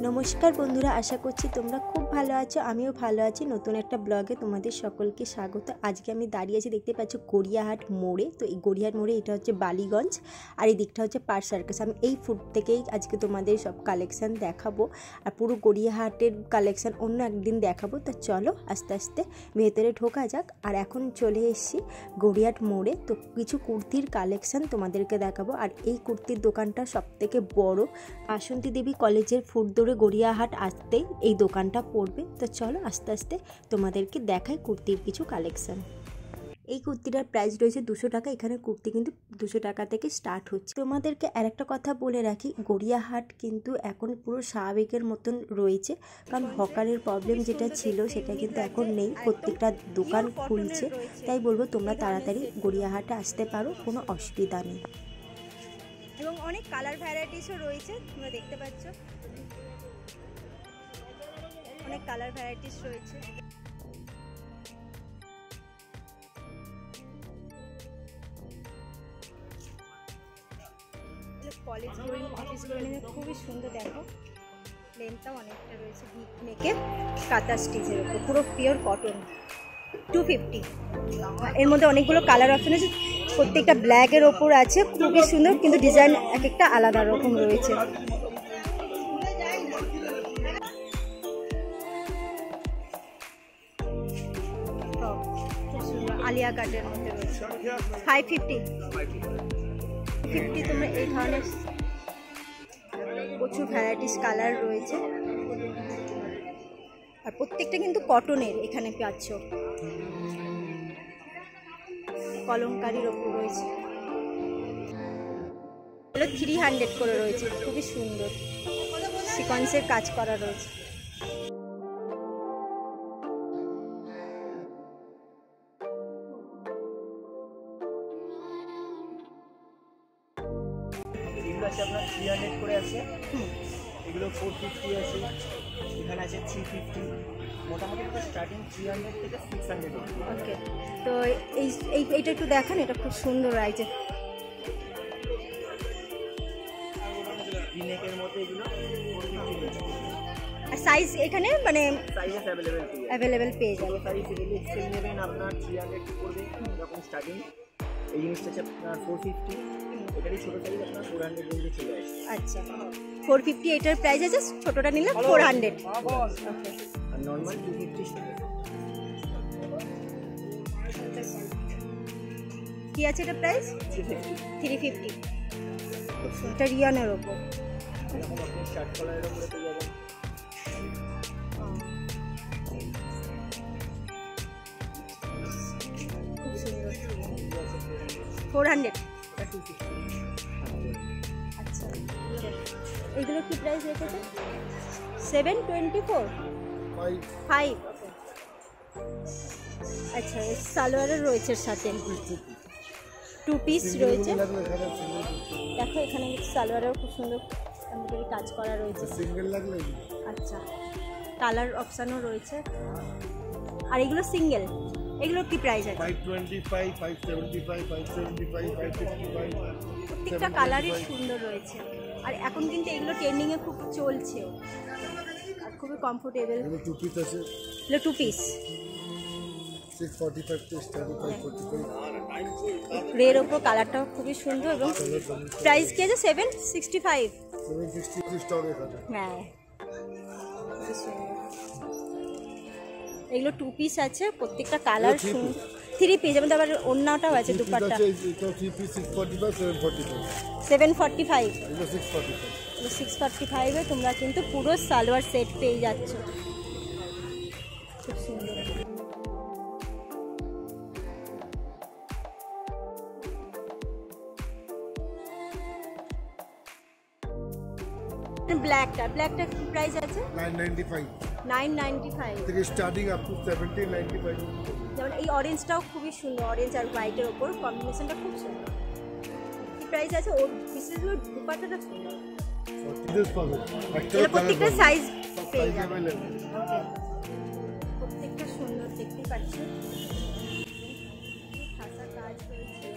নমস্কার বন্ধুরা, আশা করছি তোমরা খুব ভালো আছো। আমিও ভালো আছি। নতুন একটা ব্লগে তোমাদের সকলকে স্বাগত। আজকে আমি দাঁড়িয়ে আছি, দেখতে পাচ্ছ গড়িয়াহাট মোড়ে। তো এই গড়িয়াহাট মোড়ে এটা হচ্ছে বালিগঞ্জ, আর এই দিকটা হচ্ছে পার্ক সার্কাস। আমি এই ফুড থেকেই আজকে তোমাদের সব কালেকশান দেখাবো, আর পুরো গড়িয়াহাটের কালেকশান অন্য একদিন দেখাবো। তো চলো আস্তে আস্তে ভেতরে ঢোকা যাক। আর এখন চলে এসেছি গড়িয়াহাট মোড়ে। তো কিছু কুর্তির কালেকশান তোমাদেরকে দেখাবো। আর এই কুর্তির দোকানটা সবথেকে বড়। বাসন্তী দেবী কলেজের ফুট ধরে গড়িয়াহাট আসতেই এই দোকানটা পড়বে। তো চলো আস্তে আস্তে তোমাদেরকে দেখাই কুর্তির কিছু কালেকশান। এই কুর্তিটার প্রাইস রয়েছে 200 টাকা। এখানে কুর্তি কিন্তু 200 টাকা থেকে স্টার্ট হচ্ছে। তোমাদেরকে আরেকটা কথা বলে রাখি, গড়িয়াহাট কিন্তু এখন পুরো স্বাভাবিকের মতন রয়েছে, কারণ হকারের প্রবলেম যেটা ছিল সেটা কিন্তু এখন নেই। প্রত্যেকটা দোকান খুলছে, তাই বলবো তোমরা তাড়াতাড়ি গড়িয়াহাটে আসতে পারো, কোনো অসুবিধা নেই। এবং অনেক কালার ভ্যারাইটিসও রয়েছে, তোমরা দেখতে পাচ্ছ অনেক কালার ভ্যারাইটিস রয়েছে। কলেজ গোয়িং, অফিস গোয়িং খুবই সুন্দর। দেখো লেন্থটাও অনেকটা রয়েছে, ভিক নেকে কাঁথা স্টিচের উপর, পুরো পিওর কটন। 250। এর মধ্যে অনেকগুলো কালার অপশন আছে, প্রত্যেকটা ব্ল্যাকের ওপর আছে, খুবই সুন্দর, কিন্তু ডিজাইন এক একটা আলাদা রকম রয়েছে। আলিয়া কাটের মধ্যে রয়েছে 550। তোমরা এই ধরনের প্রচুর ভ্যারাইটিস কালার রয়েছে, আর প্রত্যেকটা কিন্তু কটনের। এখানে পাচ্ছ কলমকারির ওপর রয়েছে, 300 করে রয়েছে, খুবই সুন্দর সিকোয়েন্সের কাজ করা রয়েছে। আছে আপনার 300 করে আছে, এগুলো 450 আছে, এখানে আছে 350। মোটামুটি স্টার্টিং 300 থেকে 600 অবধি। ওকে, তো এইটা একটু দেখান, এটা খুব সুন্দর আছে। ভিনেকের মধ্যে এগুলো 450। আর সাইজ এখানে মানে সাইজ অ্যাভেলেবেল পেয়ে যাবে। সাইজ এক্সেল নেবেন আপনার 300 পড়বে এরকম স্টার্টিং। এই জিনিসটা আছে আপনার 450, এটারই ছোটো সাইজ আপনার 400 রেঞ্জে চলে আসে। আচ্ছা, 450 এটার প্রাইস আছে, ছোটটা নিলে 400। ওকে, আর নর্মাল 250 কি আছে এটা প্রাইস? 350। এটা রিয়ানের ওপর, এরকম আপনি শার্ট কলারের উপরে পেয়ে যাবেন। খুব সুন্দর, 400। আচ্ছা, এইগুলো কি প্রাইস রেখেছে? 724 5। আচ্ছা, সালোয়ারের রয়েছে সাথে 2 পিস রয়েছে। দেখো এখানে সালোয়ারেও খুব সুন্দর এমব্রয়ডারি কাজ করা রয়েছে। আচ্ছা, কালার অপশানও রয়েছে। আর এগুলো সিঙ্গেল, এগুলোর কি প্রাইস আছে? 525, 575, 575, 555। প্রত্যেকটা কালারই সুন্দর রয়েছে, আর এখন কিন্তু এগুলো ট্রেন্ডিংয়ে খুব চলছে, আর খুবই কমফোর্টেবল। এগুলো 2 পিস আছে, এগুলো 2 পিস 645 to 545। গ্রের ওপর কালারটাও খুবই সুন্দর, এবং প্রাইস কি আছে? 765। 760 স্টক এখানে। হ্যাঁ, এগুলো 2 পিস আছে, প্রত্যেকটা কালার সুন্দর। 3 পিস, এবং আবার অন্যটাও আছে, দুপাট্টা। এটা 3 পিস 645, 745। 745, এটা 645। 645 তোমরা কিন্তু পুরো সালোয়ার সেট পেয়ে যাচ্ছ, খুব সুন্দর। ব্ল্যাকটা কি প্রাইস আছে? 995 995 থেকে স্টার্টিং আপ টু 1795। যেমন এই অরেঞ্জটাও খুবই সুন্দর, অরেঞ্জ আর হোয়াইটের ওপর কম্বিনেশনটা খুব সুন্দর। কি প্রাইস আছে? ওর বিশেষ করে দুপাট্টাটা সুন্দর। 40 পিস পাবে, এর প্রত্যেকটা সাইজ পেয়ে যাবে। अवेलेबल। ওকে, প্রত্যেকটা সুন্দর, দেখতেই পাচ্ছি খাসা কাজ রয়েছে।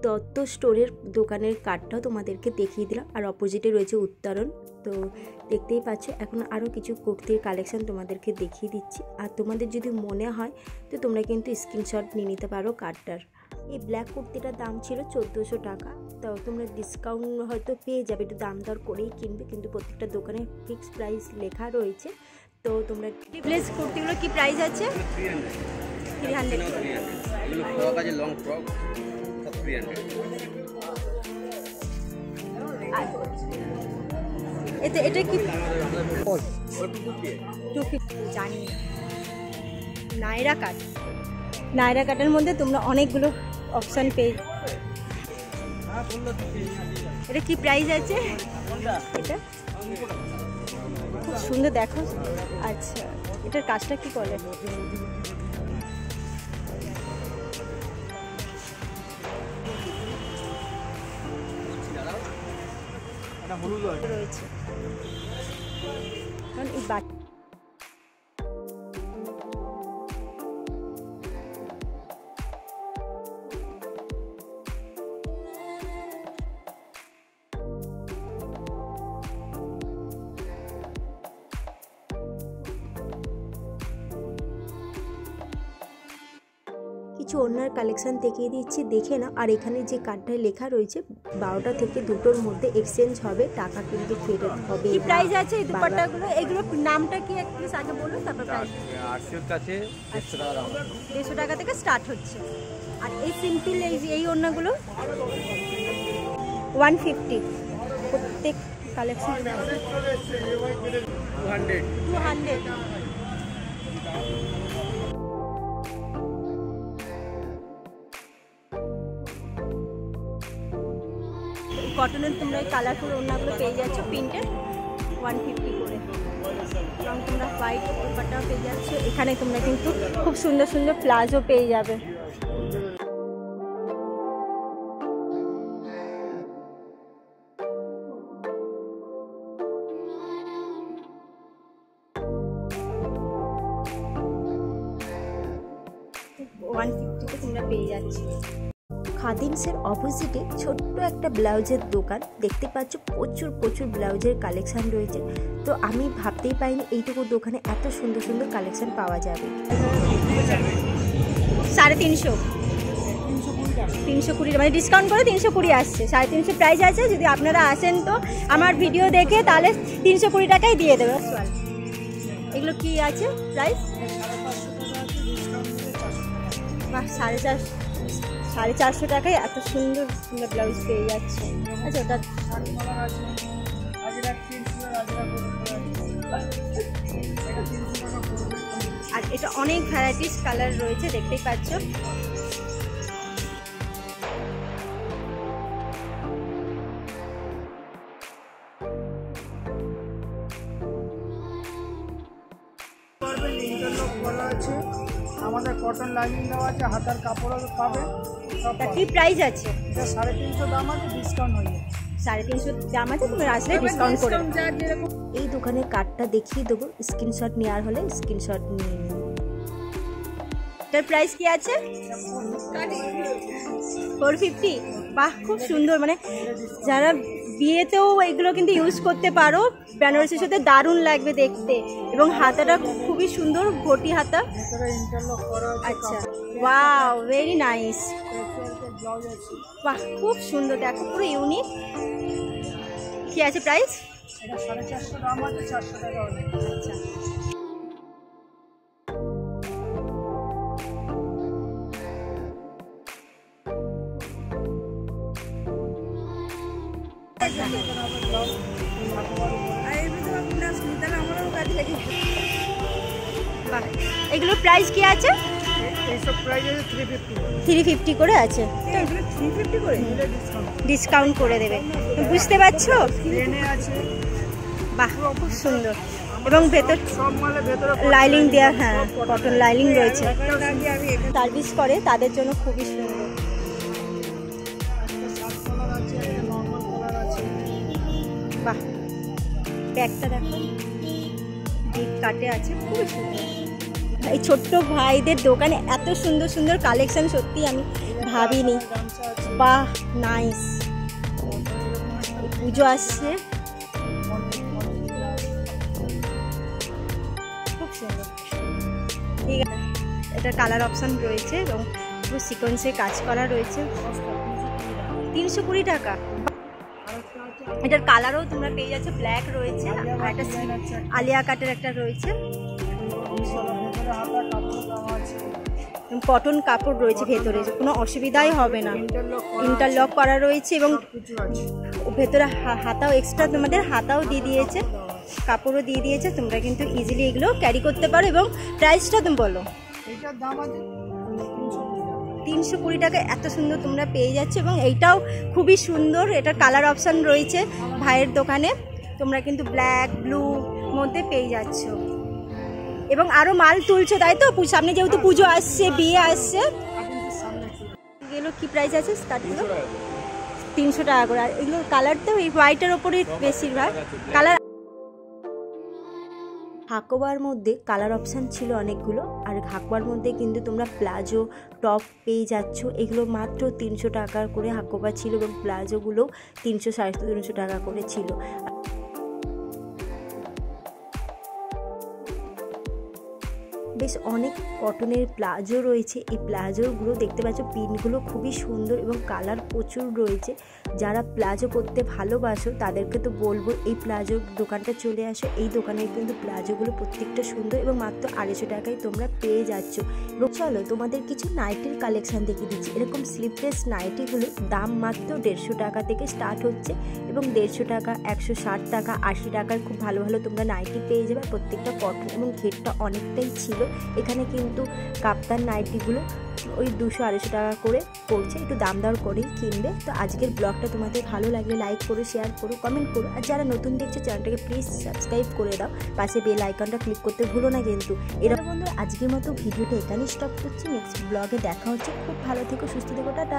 দত্ত স্টোরের দোকানের কার্ডটাও তোমাদেরকে দেখিয়ে দিলাম, আর অপোজিটে রয়েছে উত্তরণ। তো দেখতেই পাচ্ছ এখন আরও কিছু কুর্তির কালেকশান তোমাদেরকে দেখিয়ে দিচ্ছি, আর তোমাদের যদি মনে হয় তো তোমরা কিন্তু স্ক্রিনশট নিয়ে নিতে পারো কার্ডটার। এই ব্ল্যাক কুর্তিটার দাম ছিল 1400 টাকা, তো তোমরা ডিসকাউন্ট হয়তো পেয়ে যাবে, একটু দাম দর করেই কিনবে, কিন্তু প্রত্যেকটা দোকানে ফিক্সড প্রাইস লেখা রয়েছে। তো তোমরা প্লেস কুর্তিগুলো কি প্রাইস আছে? 300। এগুলো ফ্রক আছে, লং ফ্রক, সব 300। এটা কি 250 জানি নায়রা কাট। নায়রা কাটের মধ্যে তোমরা অনেকগুলো অপশান পেয়ে। এটা কি প্রাইস আছে? এটা খুব সুন্দর দেখো। আচ্ছা, এটার কাজটা কি করে? রয়েছে কারণ এই কিছু ওনার কালেকশান দেখিয়ে দিচ্ছি, দেখে না। আর এখানে যে কার্ডটায় লেখা রয়েছে 12টা থেকে 2টোর মধ্যে এক্সচেঞ্জ হবে, টাকা কিন্তু ফেরত হবে। কি প্রাইস আছে এই দুপাট্টাগুলো? এগুলো নামটা কি একটু আগে বলুন, তারপর প্রাইস। 800 কাছে 150 টাকা দাম। 150 টাকা থেকে স্টার্ট হচ্ছে। আর এই সিম্পল এই ওড়নাগুলো 150 প্রত্যেক কালেকশন। 200 কটনের তোমরা এই কালারফুল ওড়নাগুলো পেয়ে যাচ্ছ প্রিন্টের 150 করে, এবং তোমরা হোয়াইট দুপাট্টাও পেয়ে যাচ্ছ। এখানে তোমরা কিন্তু খুব সুন্দর সুন্দর প্লাজো পেয়ে যাবে। তোমরা পেয়ে যাচ্ছ। খাদিমসের অপোজিটে ছোট্ট একটা ব্লাউজের দোকান দেখতে পাচ্ছ, প্রচুর প্রচুর ব্লাউজের কালেকশান রয়েছে। তো আমি ভাবতেই পারিনি এইটুকু দোকানে এত সুন্দর সুন্দর কালেকশান পাওয়া যাবে। 350 320 মানে ডিসকাউন্ট করে 320 আসছে। 350 প্রাইস আছে। যদি আপনারা আসেন তো আমার ভিডিও দেখে তাহলে 320 টাকাই দিয়ে দেবে। এগুলো কি আছে প্রাইস? 450 টাকায় এত সুন্দর সুন্দর ব্লাউজ পেয়ে যাচ্ছে। আচ্ছা, ওটা আর এটা অনেক ভ্যারাইটিস কালার রয়েছে, দেখতেই পাচ্ছ। আমাদের কটন লাইনিং দেওয়া আছে, হাতার কাপড়ও পাবে। কি প্রাইস আছে? এটা 350 দাম আছে, ডিসকাউন্ট হয়ে যাবে। 350 দাম আছে, তুমি আসলে ডিসকাউন্ট করে এই দোকানের কার্ডটা দেখিয়ে দেবো, স্ক্রিনশট নেওয়ার হলে স্ক্রিনশট নিয়ে নিন। এটার প্রাইস কি আছে? 450। বাহ, খুব সুন্দর। মানে যারা বিয়েতেও এগুলো কিন্তু ইউজ করতে পারো, বেনারসির সাথে দারুণ লাগবে দেখতে। এবং হাতাটা খুবই সুন্দর, ঘটি হাতা। আচ্ছা, ওয়াও, ভেরি নাইস। বাহ, খুব সুন্দর, দেখো পুরো ইউনিক। কি আছে প্রাইস? এটা 450 দাম আছে, 400 টাকা হবে। আচ্ছা, এগুলো প্রাইস কি আছে? এইসব প্রাইস আছে 350। 350 করে আছে, 350 করে ডিসকাউন্ট করে দেবে। বুঝতে পারছো? প্লেনে আছে। বাহ, খুব সুন্দর। এবং ভেতর সব মালে ভেতরে লাইনিং দেওয়া, হ্যাঁ কটন লাইনিং রয়েছে। সার্ভিস করে তাদের জন্য খুবই সুন্দর। বাহ, ব্যাগটা দেখো, বিগ কাটে আছে, খুবই সুন্দর। এই ছোট্ট ভাইদের দোকানে এত সুন্দর সুন্দর কালেকশন সত্যি আমি ভাবিনি। বাহ নাইস, পুজো আসছে, খুব সুন্দর। ঠিক আছে, এটা কালার অপশান রয়েছে এবং পুরো সিকোয়েন্সে কাজ করা রয়েছে। 320 টাকা। এটার কালারও তোমরা পেয়ে যাচ্ছে, ব্ল্যাক রয়েছে আর একটা আলিয়া কাটের একটা রয়েছে, কটন কাপড় রয়েছে ভেতরে, কোনো অসুবিধাই হবে না। ইন্টারলক করা রয়েছে এবং ভেতরে হাতাও এক্সট্রা তোমাদের হাতাও দিয়ে দিয়েছে, কাপড়ও দিয়ে দিয়েছে। তোমরা কিন্তু ইজিলি এগুলো ক্যারি করতে পারো। এবং প্রাইসটা তুমি বলো। এটার দাম আছে 320 টাকা এত সুন্দর তোমরা পেয়ে যাচ্ছ। এবং এইটাও খুবই সুন্দর, এটার কালার অপশান রয়েছে ভাইয়ের দোকানে। তোমরা কিন্তু ব্ল্যাক ব্লু মধ্যে পেয়ে যাচ্ছ এবং আরও মাল তুলছো, তাই তো? সামনে যেহেতু পুজো আসছে, বিয়ে আসছে। এগুলো কি প্রাইস আছে স্টার্টিং? 300 টাকা করে। আর এগুলোর কালার তো এই হোয়াইটের ওপরে বেশিরভাগ কালার। হাকোবার মধ্যে কালার অপশান ছিল অনেকগুলো, আর হাকোবার মধ্যে কিন্তু তোমরা প্লাজো টপ পেয়ে যাচ্ছ। এগুলো মাত্র 300 টাকার করে হাকোবা ছিল এবং প্লাজোগুলো 300 350 টাকা করে ছিল। বেশ অনেক কটনের প্লাজো রয়েছে। এই প্লাজোগুলো দেখতে পাচ্ছ, প্রিন্টগুলো খুবই সুন্দর এবং কালার প্রচুর রয়েছে। যারা প্লাজো পরতে ভালোবাসো তাদেরকে তো বলবো এই প্লাজোর দোকানটা চলে আসো। এই দোকানে কিন্তু প্লাজোগুলো প্রত্যেকটা সুন্দর এবং মাত্র 250 টাকায় তোমরা পেয়ে যাচ্ছ। এবং চলো তোমাদের কিছু নাইটির কালেকশান দেখিয়ে দিচ্ছি। এরকম স্লিভলেস নাইটিগুলোর দাম মাত্র 150 টাকা থেকে স্টার্ট হচ্ছে এবং 150 টাকা, 160 টাকা, 80 টাকায় খুব ভালো ভালো তোমরা নাইটি পেয়ে যাবে। প্রত্যেকটা কটন এবং ঘেরটা অনেকটাই ছিল। এখানে কিন্তু কাপ্তান নাইটিগুলো ওই 200-250 টাকা করে পড়ছে, একটু দাম দর করেই কিনবে। তো আজকের ব্লগটা তোমাদের ভালো লাগলে লাইক করো, শেয়ার করো, কমেন্ট করো। আর যারা নতুন দেখছো চ্যানেলটাকে প্লিজ সাবস্ক্রাইব করে দাও, পাশে বেল আইকনটা ক্লিক করতে ভুলো না কিন্তু। এরকম বন্ধুরা আজকের মতো ভিডিওটা এখানেই স্টপ করছি। নেক্সট ব্লগে দেখা হচ্ছে। খুব ভালো থেকো, সুস্থ থেকো, টাটা।